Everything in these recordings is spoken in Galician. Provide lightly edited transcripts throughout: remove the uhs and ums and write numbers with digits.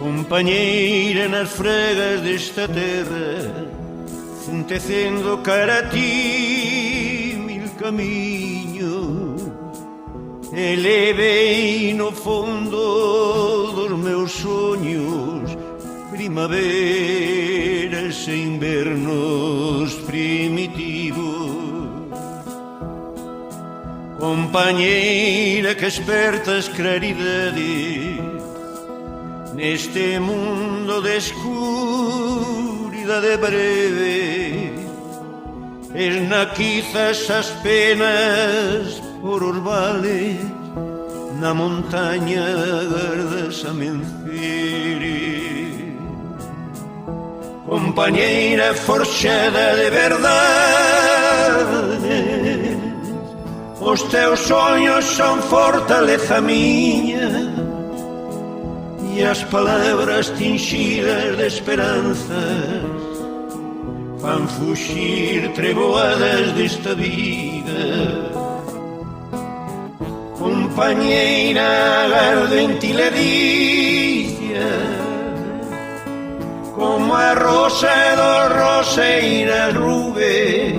Compañeira nas fregas desta terra, fun tecendo cara a ti mil camiños, e levei no fondo dos meus sonhos primaveras e invernos primitivos. Compañeira que espertas claridade neste mundo de escuridade breve, esnaquizas as penas por os vales, na montaña gardas amenceres. Compañeira forxada de verdade, os teus sonhos son fortaleza miña, e as palavras tinxidas de esperanzas fan fuxir treboadas desta vida. Compañeira, agardo en ti la dicia, como a rosa do roseira rube,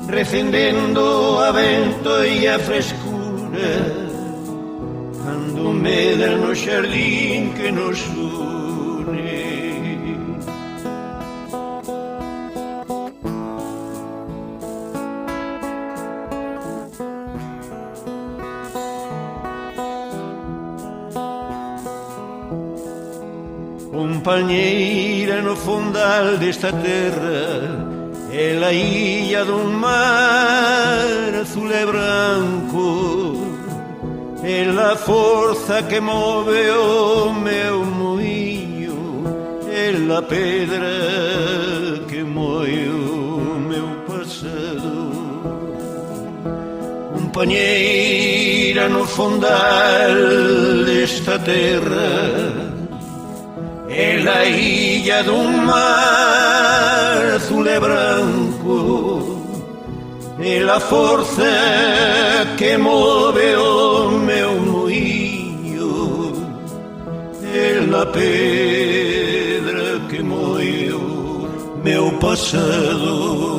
recendendo a vento e a frescura, cando medra no xardín que nos une. Compañeira no fondal desta terra, é a illa dun mar azul e branco, é a forza que move o meu moinho, é a pedra que moe o meu passado. Compañeira no fondal desta terra, é a illa dun mar azul e branco, é a forza que move o meu moinho, é a pedra que moe o meu passado.